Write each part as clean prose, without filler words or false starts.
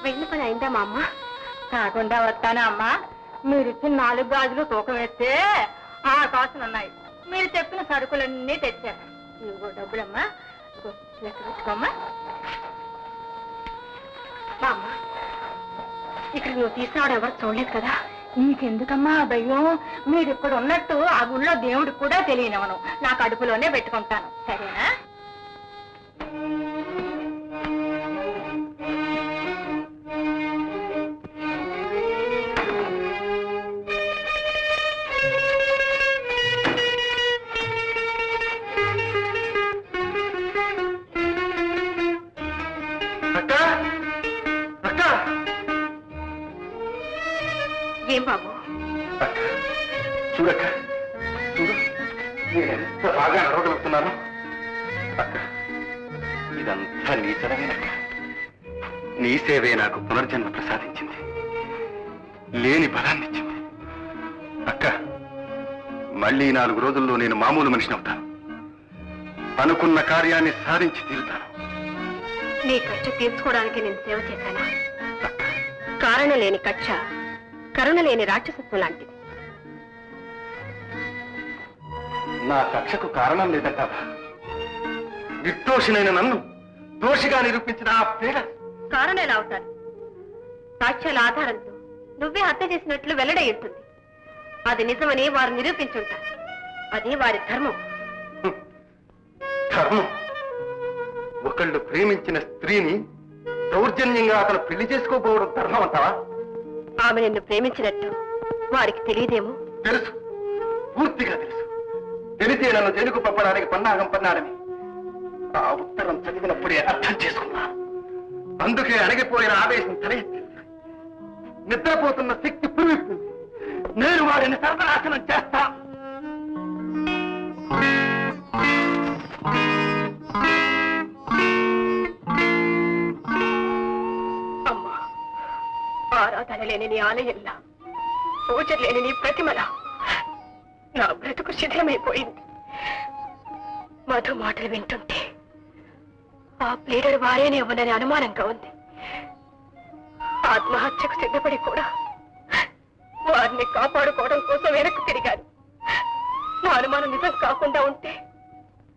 పెళ్లి పని అయిందా మా అమ్మ? కాకుండా వస్తానా అమ్మా? మీరిచ్చిన 4 గాజులు తూకం వేస్తే 6 కాసులు ఉన్నాయి. మీరు చెప్పిన సరుకులన్నీ తెచ్చాను. ఇదిగో డబ్బులమ్మా, లెక్క పెట్టుకోమ్మా. మా అమ్మ, ఇక్కడ నువ్వు తీసుకురావడం ఎవరు చూడలేదు కదా? నీకెందుకమ్మా భయం? మీరు ఇక్కడ ఉన్నట్టు ఆ గుళ్ళో దేవుడికి కూడా తెలియనివను. నా కడుపులోనే పెట్టుకుంటాను, సరేనా? ఏం బాబు? చూడక్క, చూడు, నేను ఎంత బాగా నడవగలుగుతున్నాను. అక్క, ఇదంతా నీ చదవేనక్క. నీ సేవే నాకు పునర్జన్మ ప్రసాదించింది, లేని బలాన్నిచ్చింది. అక్క, మళ్ళీ 4 రోజుల్లో నేను మామూలు మనిషిని అవుతాను. అనుకున్న కార్యాన్ని సాధించి తీరుతాను. నీ కక్ష తీర్చుకోవడానికి నేను సేవ చేశాను. కారణం లేని కక్ష కరుణ లేని రాక్షసత్వం లాంటిది. నా కక్షకు కారణం లేదంటావా? నిర్దోషినైన నన్ను దోషిగా నిరూపించిన ఆ పీడ కారణం ఎలా అవుతారు? సాక్ష్యాల ఆధారంతో నువ్వే హత్య చేసినట్లు వెల్లడై ఉంటుంది. అది నిజమని వారు నిరూపించుంటారు. అది వారి ధర్మం. ధర్మం? ఒకళ్ళు ప్రేమించిన స్త్రీని దౌర్జన్యంగా అతను పెళ్లి చేసుకోబోవడం ధర్మం అంటావా? ఆమె నిన్ను ప్రేమించినట్టు వారికి తెలియదేమో. తెలుసు, పూర్తిగా తెలుసు. తెలిసే నన్ను జైలుకు పంపడానికి పన్నాగం పన్నాడని ఆ ఉత్తరం చదివినప్పుడే అర్థం చేసుకున్నా. అందుకే అణగిపోయిన ఆవేశం తలెత్తింది. నిద్రపోతున్న శక్తి పురివిప్పింది. నేను వారిని సర్వనాశనం చేస్తా. అమ్మా, ఆరాధన లేని నీ ఆలయంలా, పూజలు లేని నీ ప్రతిమల నా బ్రతుకు శిథిలమైపోయింది. మధు మాటలు వింటుంటే ఆ ప్లేడర్ వారేనే ఇవ్వనని అనుమానంగా ఉంది. ఆత్మహత్యకు సిద్ధపడి కూడా వారిని కాపాడుకోవడం కోసం వెనక్కి తిరిగాను. నా అనుమానం నిజం కాకుండా ఉంటే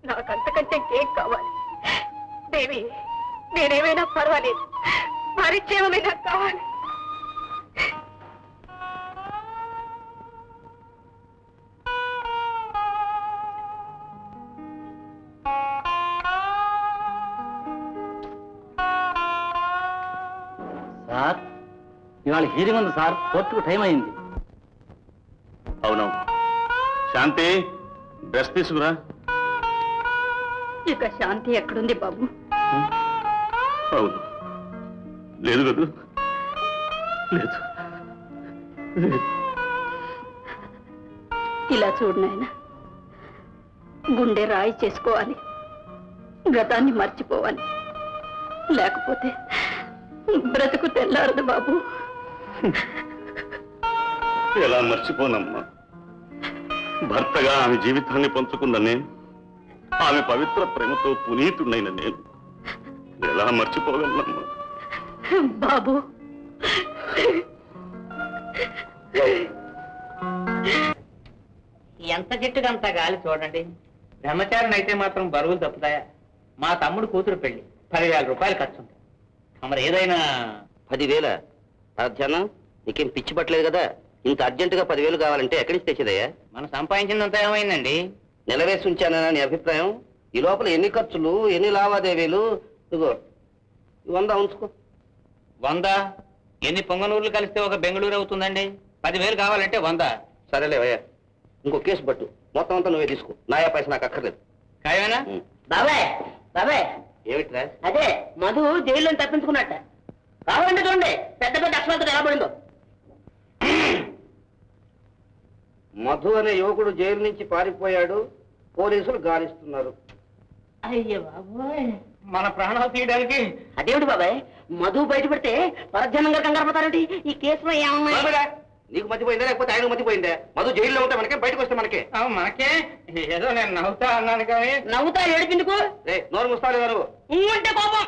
నాకంతకంటే ఇంకేం కావాలి? దేవి, నేనేమైనా పర్వాలేదు, పరిచయమే నాకు కావాలి. సార్, ఇవాళ హీరింగ్ ఉంది సార్, కోర్టుకు టైం అయింది. అవును శాంతి, డ్రెస్ తీసుకురా. ఇక శాంతి ఎక్కడుంది బాబు? అవును, లేదు కదూ, లేదు. ఇలా చూడు నాయన, గుండె రాయి చేసుకోవాలి, గతాన్ని మర్చిపోవాలి, లేకపోతే బ్రతుకు తెల్లారదు బాబు. ఎలా మర్చిపోనమ్మా? భర్తగా ఆమె జీవితాన్ని పంచుకున్న నేను, ఆమె పవిత్ర ప్రేమతో పునీతుడైన నేను ఎలా మర్చిపోగలనమ్మా? బాబు, ఎంత చెట్టుకంత గాలి చూడండి. బ్రహ్మచారిని అయితే మాత్రం బరువులు తప్పుతాయా? మా తమ్ముడు కూతురు పెళ్లి, 10,000 రూపాయలు ఖర్చు. మరి ఏదైనా 10,000 అధ్యానం నీకేం పిచ్చి పట్టలేదు కదా? ఇంత అర్జెంటుగా 10,000 కావాలంటే ఎక్కడి నుంచి తెచ్చేదయ్యా? మనం సంపాదించిందంతా ఏమైందండి? నెలవేసి ఉంచానని నీ అభిప్రాయం? ఈ లోపల ఎన్ని ఖర్చులు, ఎన్ని లావాదేవీలు. ఇదిగో 100 ఉంచుకో. 100? ఎన్ని పొంగనూర్లు కలిస్తే ఒక బెంగళూరు అవుతుందండి? 10,000 కావాలంటే 100. సరేలేవయ్యా, ఇంకో కేసు పట్టు, మొత్తం అంతా నువ్వే తీసుకో. నాయా పైసా నాకు అక్కర్లేదు. ఖాయమేనా? బాబాయ్, బాబాయ్, ఏమిట్రా? అదే మధు జైల్లో తప్పించుకున్నట్ట. కావాలంటే చూడండి, పెద్ద పెద్ద అక్షరాలతో ఎలా పడిందో. మధు అనే యువకుడు జైలు నుంచి పారిపోయాడు, పోలీసులు గాలిస్తున్నారు. అయ్యో బాబోయ్, మన ప్రాణాలు తీయడానికి. అదేమిటి బాబాయ్, మధు బయటపెడితే పరధ్యానంగా కంగారు పడతారండి. ఈ కేసులో ఏమన్నా నీకు మర్చిపోయిందా లేకపోతే ఆయన మర్చిపోయిందా? మధు జైల్లో ఉంటే మనకే, బయటకు వస్తే మనకే. మనకే ఏదో నేను నవ్వుతా అన్నాను కానీ. నవ్వుతా ఏడిపిందుకు? నోరు ముస్తావు లేదా నువ్వు? అంటే కోపం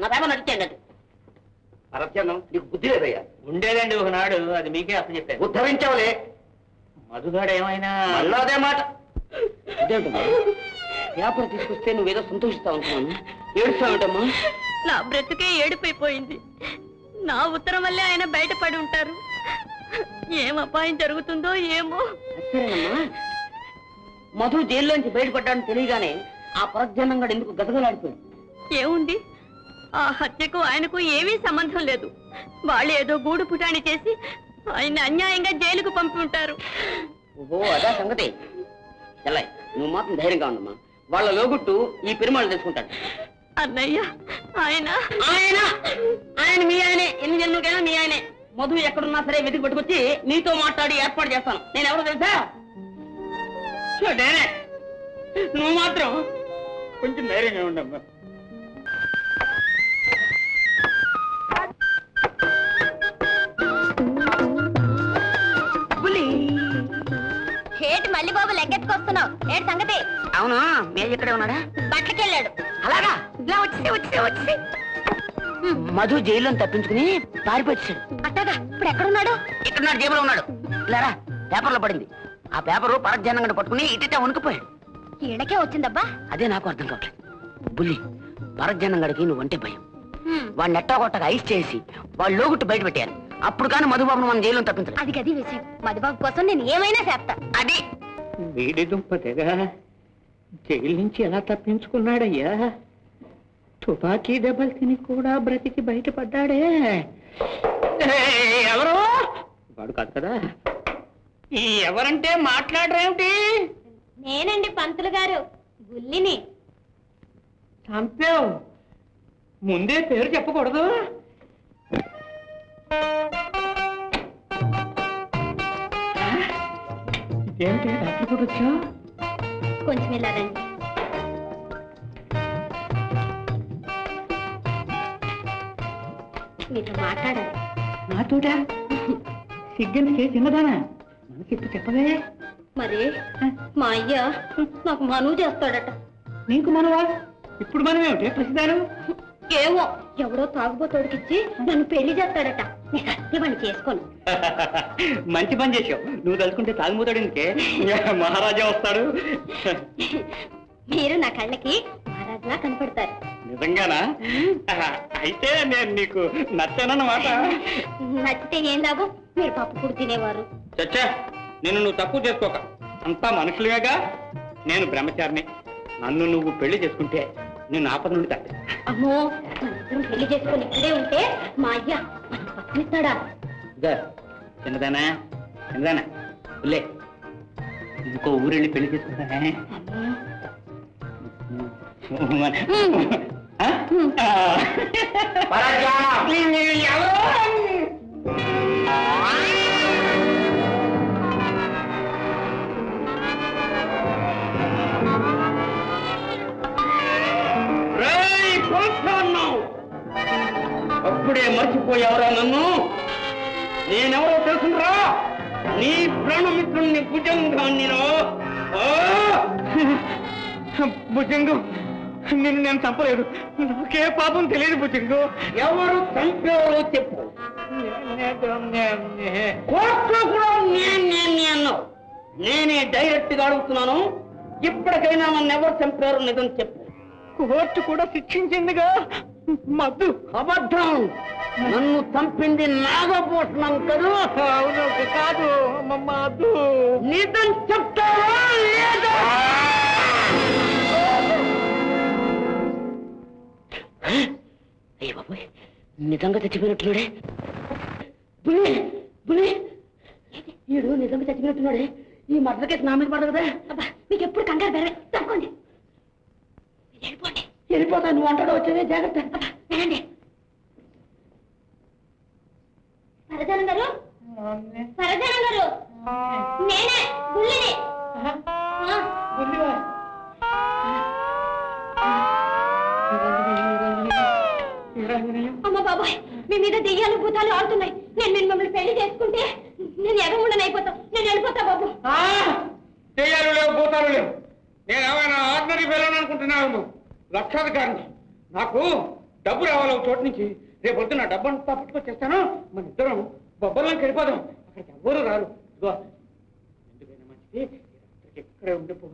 నా పేపర్ నటించండి. పరధ్యానం నీకు బుద్ధి లేదయ్యా. ఉండేదండి ఒకనాడు, అది మీకే అప్పచెప్పాను. ఉద్ధరించవలే. మధుగాడు ఏమైనా మళ్ళీ అదే మాట. ఇదేంటమ్మా, పేపర్ తీసుకొస్తే నువ్వేదో చూపిస్తావు అనుకున్నాను. ఏడుస్తావేంటమ్మా? నా బ్రతుకే ఏడిపోయిపోయింది. నా ఉత్తరం వల్లే ఆయన బయటపడి ఉంటారు. ఏం అపాయం జరుగుతుందో ఏమో. సరేనమ్మా, మధు జైల్లోంచి బయటపడ్డాడని తెలియగానే ఆ పరధ్యానంగా ఎందుకు గదగలాడిపోయింది? ఏముంది, ఆ హత్యకు ఆయనకు ఏమీ సంబంధం లేదు. వాళ్ళు ఏదో గూడు పుటాణి చేసి ఆయన అన్యాయంగా జైలుకు పంపి ఉంటారు. ఓహో, అదా సంగతి. చెల్లాయి, నువ్వు మాత్రం ధైర్యంగా ఉండమ్మా. వాళ్ళ లోగుట్టు ఈ పెరుమాళ్ళు తెలుసుకుంటాడు. అన్నయ్య, ఆయన ఆయన ఆయన మీ ఆయనే, ఎన్ని జన్మకైనా మీ ఆయనే. మధు ఎక్కడున్నా సరే వెతికి పట్టుకొచ్చి నీతో మాట్లాడి ఏర్పాటు చేస్తాను. నేను ఎవరో తెలుసా? నేనే. నువ్వు మాత్రం కొంచెం ధైర్యంగా ఉండమ్మా. ఏటి మళ్ళీ బాబు లెగ్గెత్తుకొస్తున్నావు? ఏటి సంగతి? అవునా, మేలు ఇక్కడే ఉన్నాడా? బట్టకెళ్ళాడు. అలాగా? ఇలా వచ్చి మధు జైల్లో తప్పించుకుని పారిపోయాడు. అట్టగా ఇప్పుడు ఎక్కడున్నాడు? ఇక్కడున్నాడు, జేబులో ఉన్నాడు. లేరా, పేపర్లో పడింది. ఆ పేపరు పరధ్యానంగా పట్టుకుని ఇట్ట వణుకుపోయాడు. ఈడకే వచ్చిందబ్బా. అదే నాకు అర్థం కావట్లేదు. బుల్లి, పరధ్యానంగడికి నువ్వంటే భయం. వాడిని ఎట్టా కొట్టగా ఐస్ చేసి వాళ్ళు లోగుట్టు బయట పెట్టారు. అప్పుడు కానీ మధుబాబును మన జైల్లో తప్పించాలి. అది గది విషయం. మధుబాబు కోసం నేను ఏమైనా చేస్తా. అది వీడి దుంపతేగా జైలు నుంచి ఎలా తప్పించుకున్నాడయ్యా? తుపాకీ దెబ్బలు తిని కూడా బ్రతికి బయటపడ్డాడే. ఎవరు? వాడు కాదు కదా. ఈ ఎవరంటే మాట్లాడరేమిటి? నేనండి పంతులు గారు, గుల్లిని. చంపావు, ముందే పేరు చెప్పకూడదు. ఇదేమిటి రాత్రి కూడా వచ్చావు? కొంచెం ఇలా రండి. మీతో మాట్లాడాలి. నాతోట సిగ్గని చిన్నదానా? మనకి ఇప్పుడు చెప్పవే. మరి మా అయ్య నాకు మనువు చేస్తాడట. నీకు మనవా? ఇప్పుడు మనమేమిటి ప్రసిద్ధాలు? ఏమో, ఎవడో తాగుబోతోడికిచ్చి నన్ను పెళ్లి చేస్తాడట. నేను అత్తివని చేసుకోను. మంచి పని చేసావు. నువ్వు తలుచుకుంటే తాగుమోతాడు ఇంకే మహారాజా వస్తాడు. మీరు నా కళ్ళకి మహారాజులా కనపడతారు. నిజంగానా? అయితే నేను నీకు నచ్చానన్నమాట. నచ్చితే ఏం లాభం? మీరు పప్పు కూడా తినేవారు. చచ్చా, నిన్ను నువ్వు తక్కువ చేసుకోక. అంతా మనుషులువేగా. నేను బ్రహ్మచారిని. నన్ను నువ్వు పెళ్లి చేసుకుంటే నేను ఆపద నుండి తప్ప. అమ్మో, మన ఇద్దరం పెళ్లి చేసుకుని ఇక్కడే ఉంటే మా అయ్య మనకు పక్కనిస్తాడా? చిన్నదానా చిన్నదానా లే, ఇంకో ఊరెళ్ళి పెళ్లి చేసుకుంటానే. అప్పుడే మర్చిపోయావరా నన్ను? నేనెవరో తెలుసురా? నీ ప్రాణమిత్రుణ్ణి భుజంగాన్ని. భుజంగం, నిన్ను నేను చంపలేదు. నాకే పాపం తెలియదు భుజంగం. ఎవరు చంపారో చెప్పు. కోర్టులో కూడా నేను అన్నావు. నేనే డైరెక్ట్ గా అడుగుతున్నాను. ఇప్పటికైనా నన్ను ఎవరు చంపారో నిజం చెప్పు. కోర్టు కూడా శిక్షించిందిగా. మద్దు అబద్ధం. నన్ను చంపింది నాగభూషణం కదా? అవును కాదు, మద్దు. నిజం చెప్తావా లేదా? అయ్య బాబోయ్, నిజంగా చచ్చిపోయినట్టున్నాడే. బుల్లి బుల్లి, ఈడు నిజంగా చచ్చిపోయినట్టున్నాడే. ఈ మర్డర్ కేసు నా మీద పడదు కదా. మీకు ఎప్పుడు కంగారు బెరవే. తప్పండి, వెళ్ళిపోండి. వెళ్ళిపోతా. నువ్వు అంటాడు వచ్చేదే, జాగ్రత్త. వెళ్ళండి. సరజన గారు, సరజన గారు, నేనే గుల్లిని. అమ్మ బాబాయ్, మీ మీద దెయ్యాలు భూతాలు ఆడుతున్నాయి. నేను మిమ్మల్ని పెళ్లి చేసుకుంటే నేను ఎగముండని అయిపోతా. నేను వెళ్ళిపోతా బాబు. దెయ్యాలు లేవు, భూతాలు లేవు. నేను ఏమైనా ఆర్డినరీ వెళ్ళను అనుకుంటున్నావు? లక్షాధికారిని. నాకు డబ్బు రావాలి ఒక చోటు నుంచి. రేపు పొద్దున్న డబ్బంతా పట్టుకొచ్చేస్తాను. మన ఇద్దరం బొబ్బర్లోకి వెళ్ళిపోదాం. అక్కడికి ఎవ్వరూ రారు. ఇదిగో ఎందుకైనా మంచిది ఇక్కడే ఉండిపో.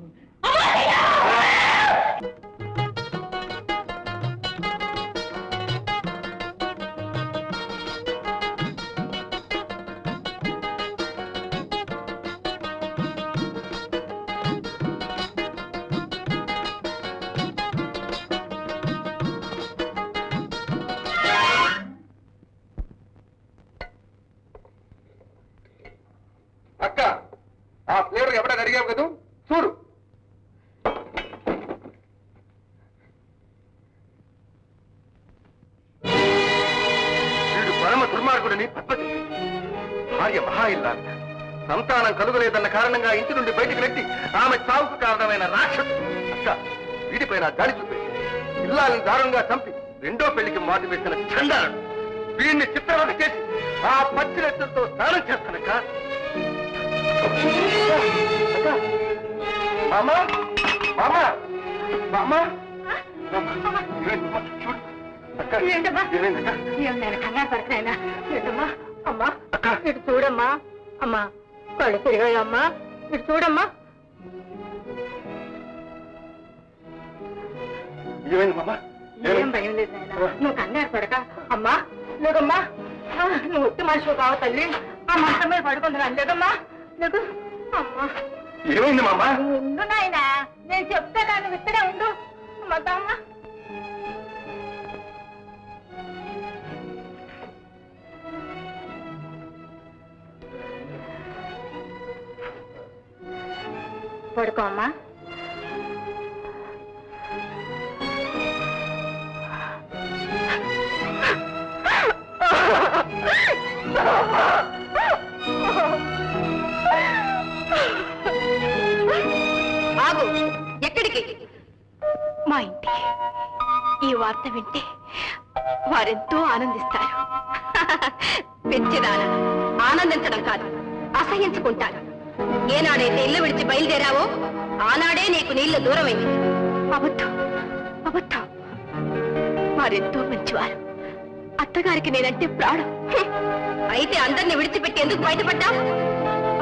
అక్క, ఆ ఫ్లేవర్ ఎవడని అడిగావు కదా, చూడు. వీడు పరమ దుర్మార్గుడని పద్మతి భార్య మహా ఇల్లాంట. సంతానం కలుగలేదన్న కారణంగా ఇంటి నుండి బయటికి నెట్టి ఆమె చావుకు కారణమైన రాక్షసు. అక్క, వీడిపైన దాడి చూపేసి ఇల్లాలను దారుణంగా చంపి రెండో పెళ్లికి మాట వేసిన చండాలను వీడిని చిత్రవద చేసి ఆ పచ్చిరెత్తులతో స్నానం చేస్తానక్క. మామా, మామా, మామా, చూడు అక్క. ఏంటమ్మా? ఏమైందక్క? నేను కంగారు పడుతున్నాయినా. ఏంటమ్మా? అమ్మా ఇటు చూడమ్మా. అమ్మా కళ్ళు తిరిగాయమ్మా. ఇటు చూడమ్మా. ఏమైంది మామా? ఏం భయం లేదు నాయనా. నువ్వు కంగారు పడక. అమ్మా లేదమ్మా. నువ్వు ఒట్టి మనిషి కావు తల్లి. ఆ మంచం మీద పడుకుంటున్నాను. లేదమ్మా లేదు. అమ్మా ఏమైంది మామా? ఉండు నాయనా, నేను చెప్తా కానీ ఇక్కడే ఉండు. అమ్మా పడుకో అమ్మా. ఆగు, ఎక్కడికి? మా ఇంటికి. ఈ వార్త వింటే వారెంతో ఆనందిస్తారు. పెంచిదాన ఆనందించడం కాదు, అసహించుకుంటారు. ఏనాడైతే ఇల్లు విడిచి బయలుదేరావో ఆనాడే నీకు నీళ్లు దూరమైంది. అబద్ధం, అబద్ధం. వారెంతో మంచివారు. అత్తగారికి నేనంటే ప్రాణం. అయితే అందరిని విడిచిపెట్టి ఎందుకు బయటపడ్డావు?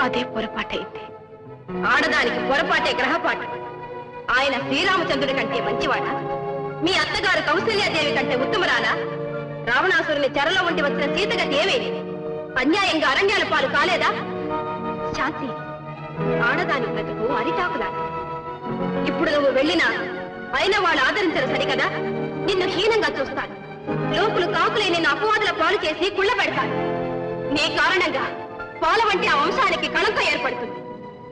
అదే పొరపాటైంది. ఆడదానికి పొరపాటే గ్రహపాటు. ఆయన శ్రీరామచంద్రుడి కంటే మంచివాడ? మీ అత్తగారు కౌసల్యాదేవి కంటే ఉత్తమరాలా? రావణాసురుని చెరలో ఉండి వచ్చిన సీతగతి ఏమేది? అన్యాయంగా అరణ్యాల పాలు కాలేదా? శాంతి, ఆడదాని బ్రతుకు అరిటాకులాంటి. ఇప్పుడు నువ్వు వెళ్ళినా అయిన వాళ్ళు ఆదరించరు సరికదా? నిన్ను హీనంగా చూస్తాను. లోకులు కాకులే నిన్ను అపవాదుల పాలు చేసి కుళ్ళ పెడతాను. నీ కారణంగా పాల వంటి ఆ వంశానికి కళంకం ఏర్పడుతుంది.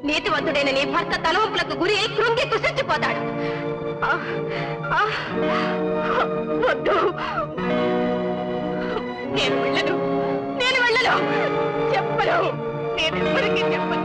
నీతివంతుడైన నీ భర్త తలవంపులకు గురి అయి కృంగి కుసించిపోతాడు. వద్దు, నేను వెళ్ళను, నేను వెళ్ళను. చెప్పను, నేను ఎవరికి చెప్పను.